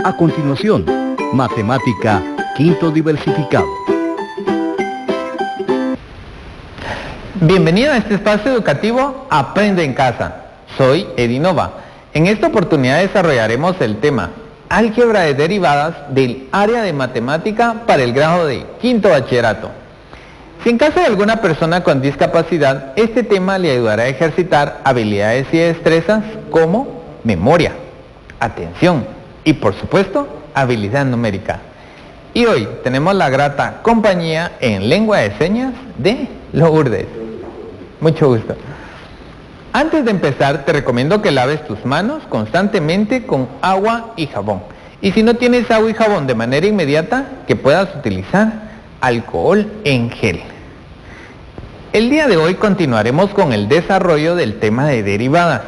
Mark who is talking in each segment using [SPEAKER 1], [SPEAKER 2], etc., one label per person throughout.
[SPEAKER 1] A continuación, matemática quinto diversificado.
[SPEAKER 2] Bienvenido a este espacio educativo Aprende en Casa. Soy Edinova. En esta oportunidad desarrollaremos el tema Álgebra de derivadas del área de matemática para el grado de quinto bachillerato. Si en caso de alguna persona con discapacidad, este tema le ayudará a ejercitar habilidades y destrezas como memoria, atención y, por supuesto, habilidad numérica. Y hoy tenemos la grata compañía en lengua de señas de Lourdes. Mucho gusto. Antes de empezar, te recomiendo que laves tus manos constantemente con agua y jabón. Y si no tienes agua y jabón de manera inmediata, que puedas utilizar alcohol en gel. El día de hoy continuaremos con el desarrollo del tema de derivadas.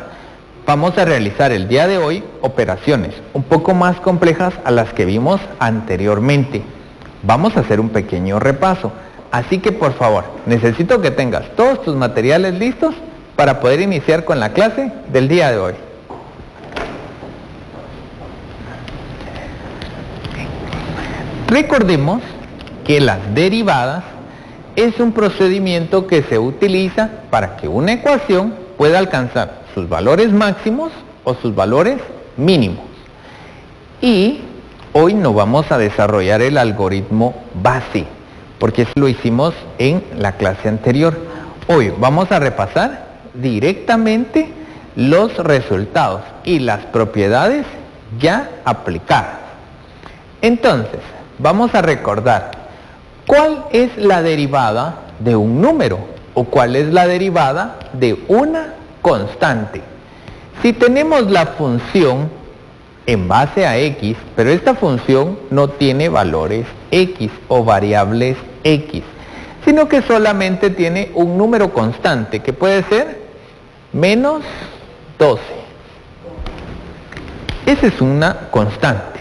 [SPEAKER 2] Vamos a realizar el día de hoy operaciones un poco más complejas a las que vimos anteriormente. Vamos a hacer un pequeño repaso, así que por favor, necesito que tengas todos tus materiales listos para poder iniciar con la clase del día de hoy. Recordemos que las derivadas es un procedimiento que se utiliza para que una ecuación pueda alcanzar sus valores máximos o sus valores mínimos. Y hoy no vamos a desarrollar el algoritmo base, porque eso lo hicimos en la clase anterior. Hoy vamos a repasar directamente los resultados y las propiedades ya aplicadas. Entonces, vamos a recordar cuál es la derivada de un número o cuál es la derivada de una constante. Si tenemos la función en base a x, pero esta función no tiene valores x o variables x, sino que solamente tiene un número constante que puede ser menos 12. Esa es una constante.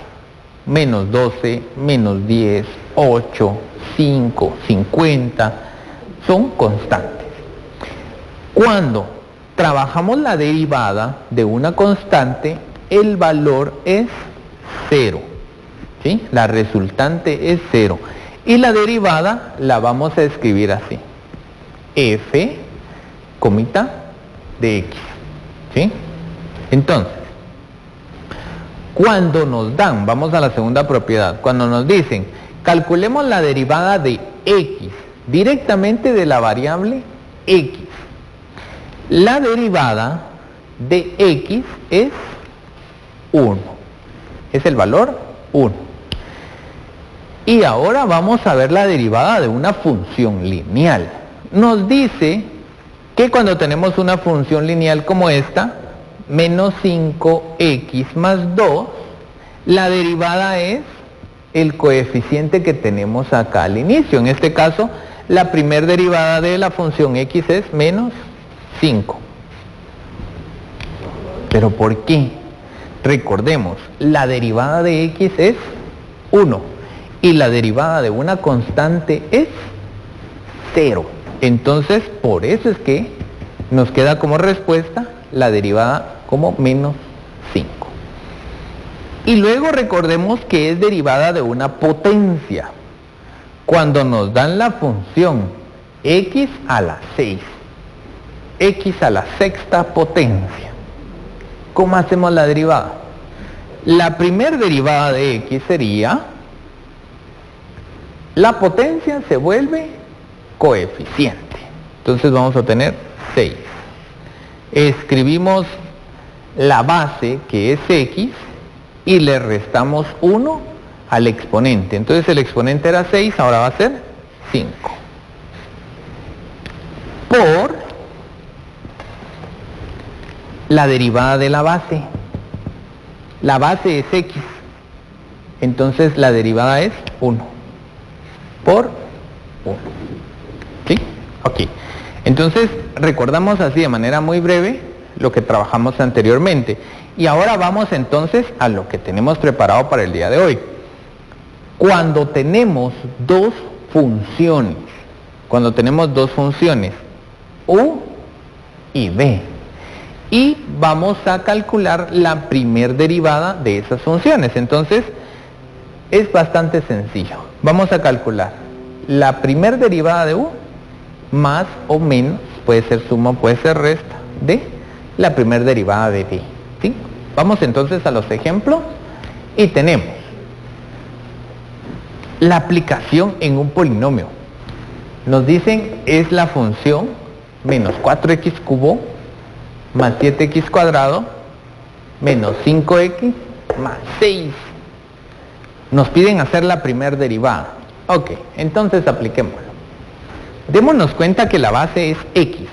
[SPEAKER 2] Menos 12, menos 10, 8, 5, 50, son constantes. Cuando trabajamos la derivada de una constante, el valor es 0, ¿sí? La resultante es 0. Y la derivada la vamos a escribir así. F, comita, de x, ¿sí? Entonces, cuando nos dan, vamos a la segunda propiedad, cuando nos dicen, calculemos la derivada de x, directamente de la variable x. La derivada de x es 1, es el valor 1. Y ahora vamos a ver la derivada de una función lineal. Nos dice que cuando tenemos una función lineal como esta, menos 5x más 2, la derivada es el coeficiente que tenemos acá al inicio. En este caso, la primera derivada de la función x es menos 5. ¿Pero por qué? Recordemos, la derivada de x es 1 y la derivada de una constante es 0. Entonces, por eso es que nos queda como respuesta la derivada como menos 5. Y luego recordemos que es derivada de una potencia. Cuando nos dan la función x a la 6, x a la sexta potencia, ¿cómo hacemos la derivada? La primera derivada de x sería, la potencia se vuelve coeficiente. Entonces vamos a tener 6. Escribimos la base, que es x, y le restamos 1 al exponente. Entonces el exponente era 6, ahora va a ser 5. Por la derivada de la base. La base es x. Entonces la derivada es 1. Por 1. ¿Sí? Ok. Entonces recordamos así de manera muy breve lo que trabajamos anteriormente. Y ahora vamos entonces a lo que tenemos preparado para el día de hoy. Cuando tenemos dos funciones, u y b, y vamos a calcular la primer derivada de esas funciones. Entonces, es bastante sencillo. Vamos a calcular la primer derivada de u más o menos, puede ser suma, puede ser resta, de la primer derivada de b. ¿Sí? Vamos entonces a los ejemplos y tenemos la aplicación en un polinomio. Nos dicen es la función menos 4x cubo más 7x cuadrado menos 5x más 6. Nos piden hacer la primera derivada. Ok, entonces apliquémoslo. Démonos cuenta que la base es x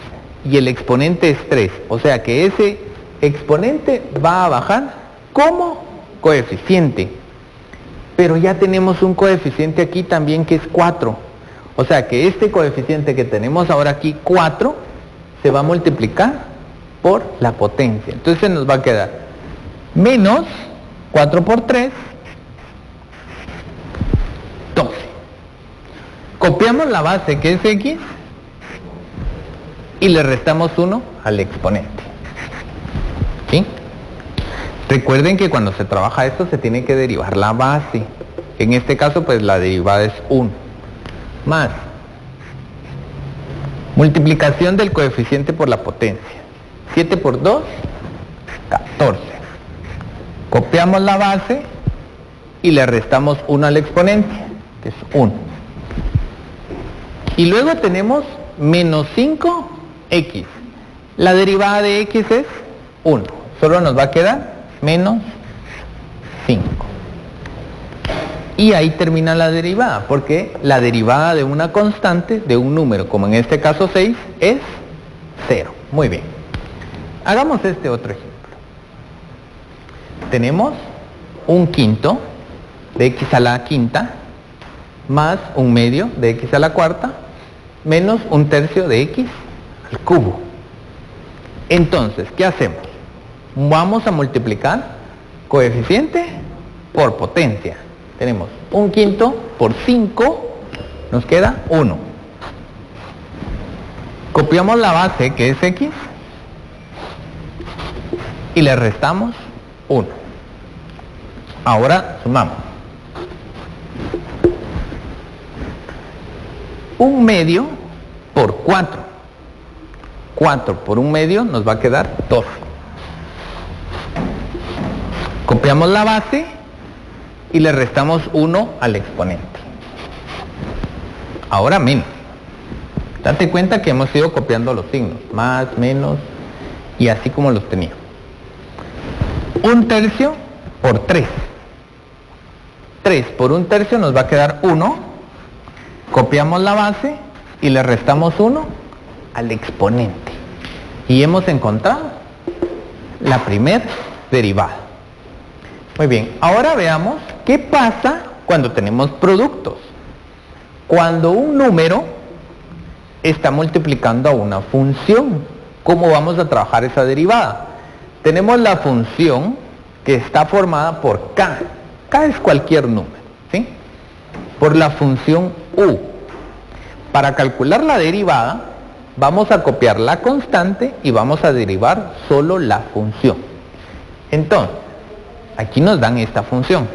[SPEAKER 2] y el exponente es 3. O sea que ese exponente va a bajar como coeficiente. Pero ya tenemos un coeficiente aquí también que es 4. O sea que este coeficiente que tenemos ahora aquí, 4, se va a multiplicar por la potencia. Entonces nos va a quedar menos 4 por 3, 12. Copiamos la base que es x y le restamos 1 al exponente. ¿Sí? Recuerden que cuando se trabaja esto se tiene que derivar la base. En este caso pues la derivada es 1. Más multiplicación del coeficiente por la potencia. 7 por 2, 14. Copiamos la base y le restamos 1 al exponente, que es 1. Y luego tenemos menos 5x. La derivada de x es 1. Solo nos va a quedar menos 5. Y ahí termina la derivada, porque la derivada de una constante, de un número, como en este caso 6, es 0. Muy bien. Hagamos este otro ejemplo. Tenemos un quinto de x a la quinta más un medio de x a la cuarta menos un tercio de x al cubo. Entonces, ¿qué hacemos? Vamos a multiplicar coeficiente por potencia. Tenemos un quinto por 5, nos queda 1. Copiamos la base que es x y le restamos 1. Ahora sumamos. Un medio por 4. 4 por un medio nos va a quedar 12. Copiamos la base y le restamos 1 al exponente. Ahora menos. Date cuenta que hemos ido copiando los signos. Más, menos y así como los tenía. Un tercio por 3. 3 por un tercio nos va a quedar 1. Copiamos la base y le restamos 1 al exponente. Y hemos encontrado la primera derivada. Muy bien, ahora veamos qué pasa cuando tenemos productos. Cuando un número está multiplicando a una función, ¿cómo vamos a trabajar esa derivada? Tenemos la función que está formada por k. K es cualquier número, ¿sí? Por la función u. Para calcular la derivada, vamos a copiar la constante y vamos a derivar solo la función. Entonces, aquí nos dan esta función.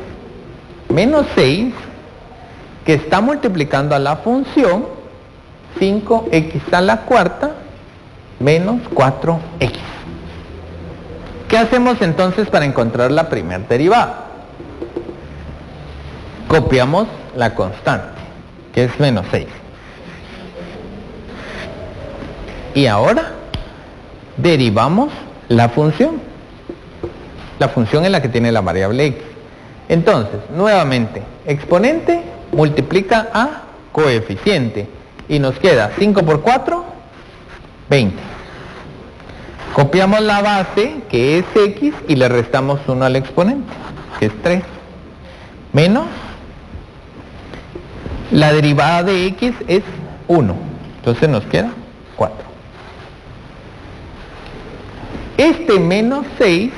[SPEAKER 2] Menos 6, que está multiplicando a la función 5x a la cuarta menos 4x. ¿Qué hacemos entonces para encontrar la primera derivada? Copiamos la constante, que es menos 6. Y ahora derivamos la función. La función es la que tiene la variable x. Entonces, nuevamente, exponente multiplica a coeficiente. Y nos queda 5 por 4, 20. Copiamos la base, que es x, y le restamos 1 al exponente, que es 3. Menos, la derivada de x es 1. Entonces nos queda 4. Este menos 6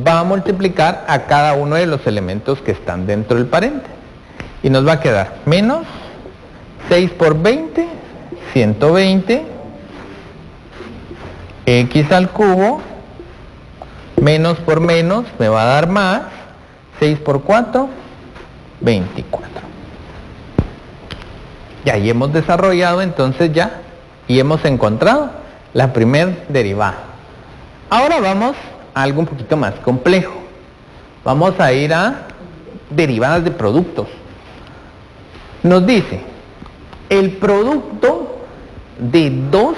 [SPEAKER 2] va a multiplicar a cada uno de los elementos que están dentro del paréntesis. Y nos va a quedar menos 6 por 20, 120, x al cubo Menos por menos me va a dar más. 6 por 4, 24. Y ahí hemos desarrollado entonces ya y hemos encontrado la primer derivada. Ahora vamos a algo un poquito más complejo. Vamos a ir a derivadas de productos. Nos dice el producto de dos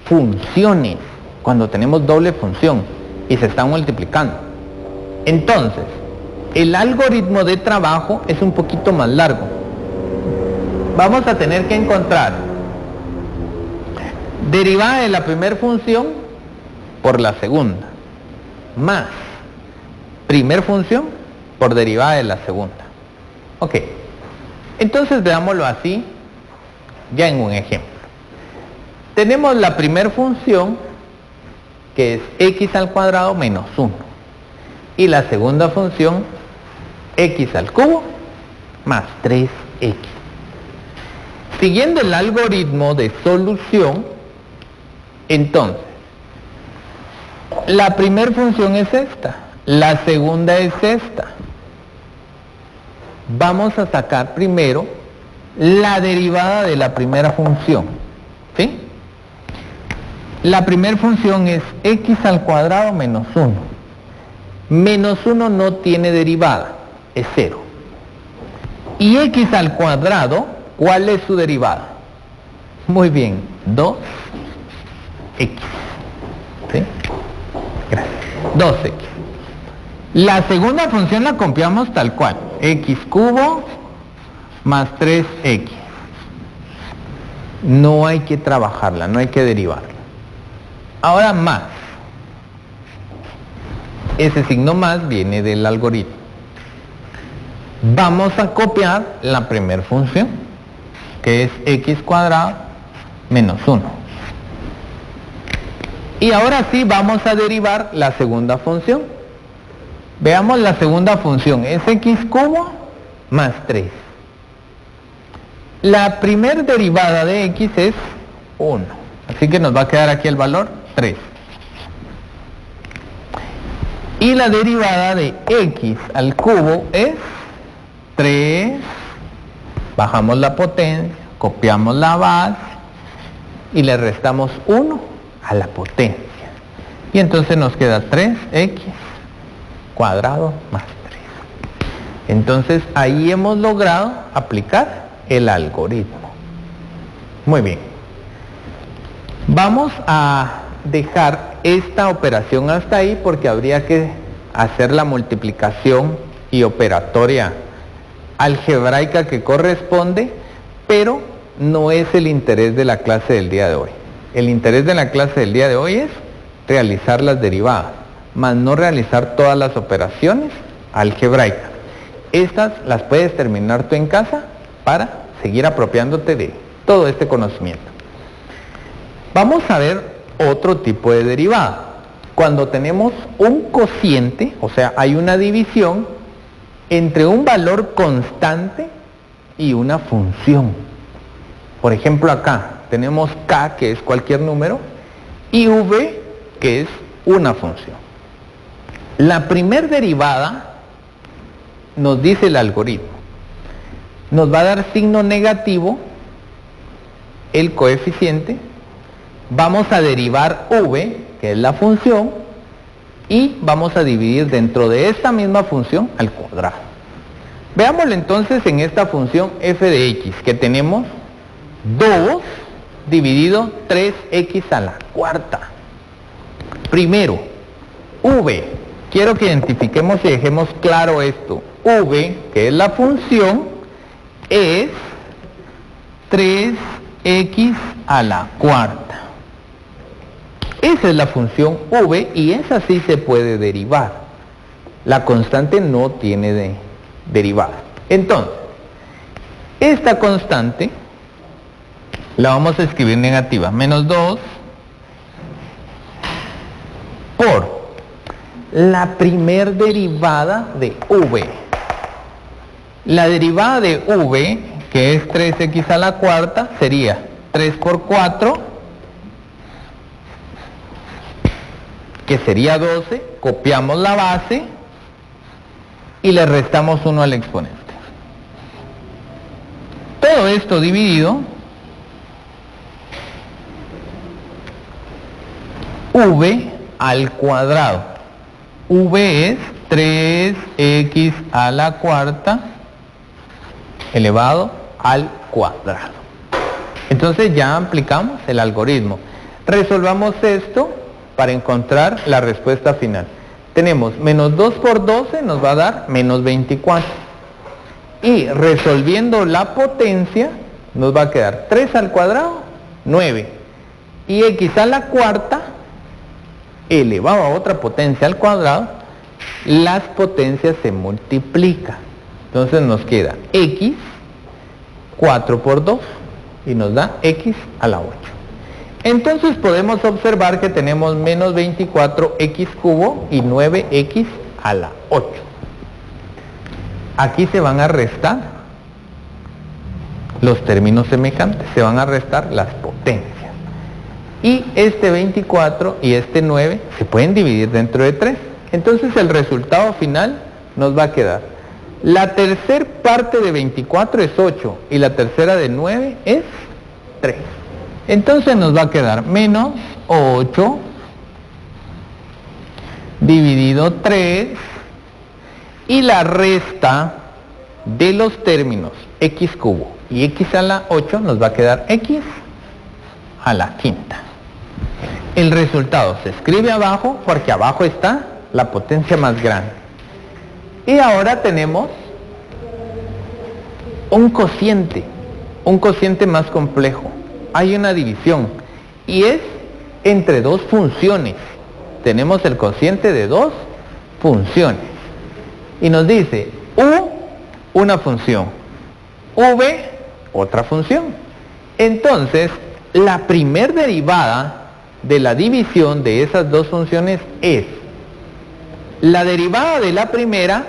[SPEAKER 2] funciones cuando tenemos doble función y se están multiplicando. Entonces, el algoritmo de trabajo es un poquito más largo. Vamos a tener que encontrar derivada de la primera función por la segunda, más primer función por derivada de la segunda. Ok, entonces veámoslo así, ya en un ejemplo. Tenemos la primera función, que es x al cuadrado menos 1, y la segunda función, x al cubo más 3x. Siguiendo el algoritmo de solución, entonces, la primera función es esta, la segunda es esta. Vamos a sacar primero la derivada de la primera función, ¿sí? La primera función es x al cuadrado menos 1. Menos 1 no tiene derivada, es 0. Y x al cuadrado, ¿cuál es su derivada? Muy bien, 2x. ¿Sí? Gracias. 2x. La segunda función la copiamos tal cual. X cubo más 3x. No hay que trabajarla, no hay que derivarla. Ahora más. Ese signo más viene del algoritmo. Vamos a copiar la primera función, que es x cuadrado menos 1. Y ahora sí vamos a derivar la segunda función. Veamos la segunda función, es x cubo más 3. La primera derivada de x es 1, así que nos va a quedar aquí el valor 3. Y la derivada de x al cubo es 3, bajamos la potencia, copiamos la base y le restamos 1 a la potencia. Y entonces nos queda 3x cuadrado más 3. Entonces ahí hemos logrado aplicar el algoritmo. Muy bien. Vamos a dejar esta operación hasta ahí porque habría que hacer la multiplicación y operatoria algebraica que corresponde, pero no es el interés de la clase del día de hoy. El interés de la clase del día de hoy es realizar las derivadas, más no realizar todas las operaciones algebraicas. Estas las puedes terminar tú en casa para seguir apropiándote de todo este conocimiento. Vamos a ver otro tipo de derivada. Cuando tenemos un cociente, o sea, hay una división entre un valor constante y una función. Por ejemplo, acá tenemos k, que es cualquier número, y v, que es una función. La primer derivada, nos dice el algoritmo, nos va a dar signo negativo el coeficiente. Vamos a derivar v, que es la función, y vamos a dividir dentro de esta misma función al cuadrado. Veámoslo entonces en esta función f de x, que tenemos 2 dividido 3x a la cuarta. Primero, v, quiero que identifiquemos y dejemos claro esto. V, que es la función, es 3x a la cuarta. Esa es la función v y esa sí se puede derivar. La constante no tiene derivada. Entonces, esta constante la vamos a escribir negativa, menos 2 por la primer derivada de v. La derivada de v, que es 3x a la cuarta, sería 3 por 4 que sería 12, copiamos la base y le restamos 1 al exponente. Todo esto dividido v al cuadrado. V es 3x a la cuarta elevado al cuadrado. Entonces ya aplicamos el algoritmo. Resolvamos esto para encontrar la respuesta final. Tenemos menos 2 por 12 nos va a dar menos 24. Y resolviendo la potencia nos va a quedar 3 al cuadrado, 9. Y x a la cuarta elevado a otra potencia al cuadrado, las potencias se multiplican. Entonces nos queda x 4 por 2 y nos da x a la 8. Entonces podemos observar que tenemos menos 24x cubo y 9x a la 8. Aquí se van a restar los términos semejantes, se van a restar las potencias. Y este 24 y este 9 se pueden dividir dentro de 3. Entonces el resultado final nos va a quedar: la tercera parte de 24 es 8 y la tercera de 9 es 3. Entonces nos va a quedar menos 8 dividido 3 y la resta de los términos x cubo y x a la 8 nos va a quedar x a la quinta. El resultado se escribe abajo porque abajo está la potencia más grande. Y ahora tenemos un cociente más complejo. Hay una división y es entre dos funciones. Tenemos el cociente de dos funciones. Y nos dice u, una función, v, otra función. Entonces, la primer derivada de la división de esas dos funciones es la derivada de la primera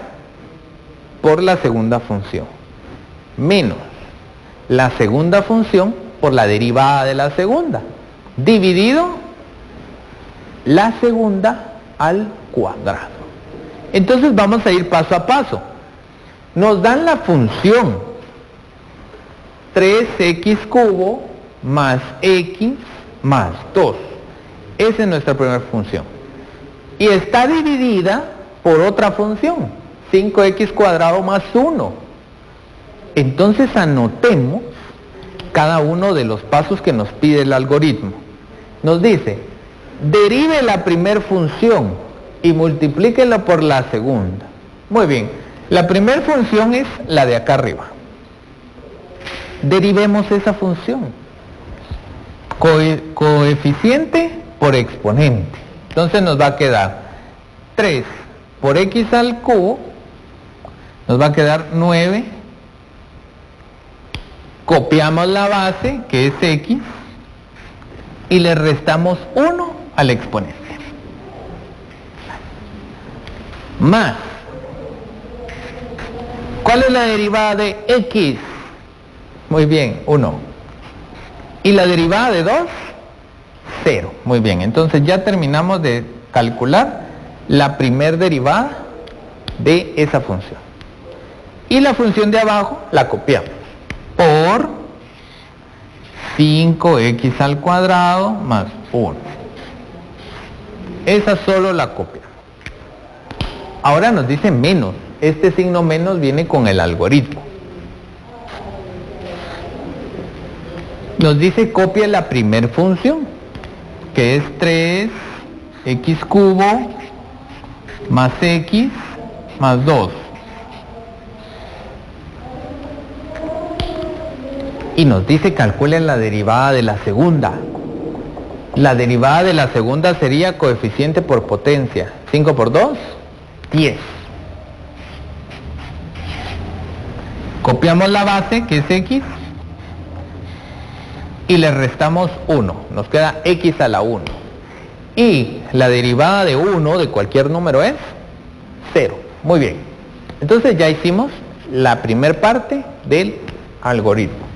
[SPEAKER 2] por la segunda función, menos la segunda función por la derivada de la segunda, dividido la segunda al cuadrado. Entonces vamos a ir paso a paso. Nos dan la función 3x cubo más x más 2. Esa es nuestra primera función. Y está dividida por otra función, 5x cuadrado más 1. Entonces anotemos cada uno de los pasos que nos pide el algoritmo. Nos dice, derive la primera función y multiplíquela por la segunda. Muy bien, la primera función es la de acá arriba. Derivemos esa función. Coeficiente por exponente. Entonces nos va a quedar 3 por x al cubo, nos va a quedar 9. Copiamos la base, que es x, y le restamos 1 al exponente. Más. ¿Cuál es la derivada de x? Muy bien, 1. ¿Y la derivada de 2? 0. Muy bien, entonces ya terminamos de calcular la primer derivada de esa función. Y la función de abajo la copiamos por 5x al cuadrado más 1. Esa solo la copiamos. Ahora nos dice menos. Este signo menos viene con el algoritmo. Nos dice copia la primer función, que es 3x cubo más x más 2. Y nos dice calculen la derivada de la segunda. La derivada de la segunda sería coeficiente por potencia. 5 por 2, 10. Copiamos la base, que es x, y le restamos 1. Nos queda x a la 1. Y la derivada de 1 de cualquier número es 0. Muy bien. Entonces ya hicimos la primer parte del algoritmo.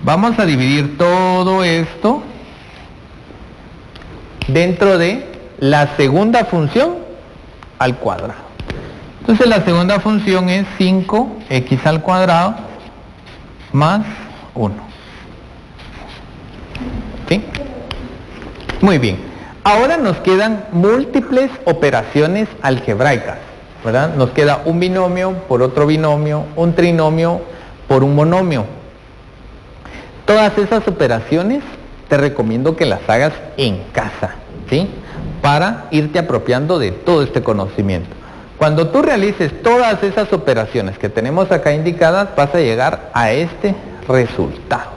[SPEAKER 2] Vamos a dividir todo esto dentro de la segunda función al cuadrado. Entonces la segunda función es 5x al cuadrado más 1. ¿Sí? Muy bien. Ahora nos quedan múltiples operaciones algebraicas, ¿verdad? Nos queda un binomio por otro binomio, un trinomio por un monomio. Todas esas operaciones te recomiendo que las hagas en casa, ¿sí? Para irte apropiando de todo este conocimiento. Cuando tú realices todas esas operaciones que tenemos acá indicadas, vas a llegar a este resultado,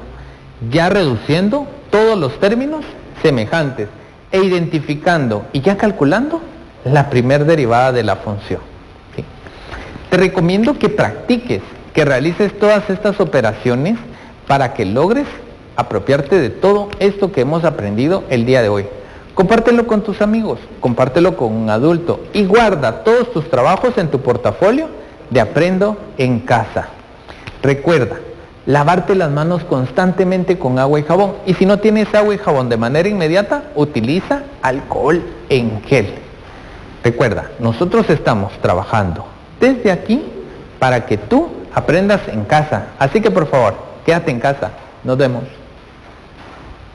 [SPEAKER 2] ya reduciendo todos los términos semejantes e identificando y ya calculando la primer derivada de la función, ¿sí? Te recomiendo que practiques, que realices todas estas operaciones para que logres apropiarte de todo esto que hemos aprendido el día de hoy. Compártelo con tus amigos, compártelo con un adulto y guarda todos tus trabajos en tu portafolio de Aprendo en Casa. Recuerda, lavarte las manos constantemente con agua y jabón, y si no tienes agua y jabón de manera inmediata, utiliza alcohol en gel. Recuerda, nosotros estamos trabajando desde aquí para que tú aprendas en casa, así que por favor, quédate en casa. Nos vemos.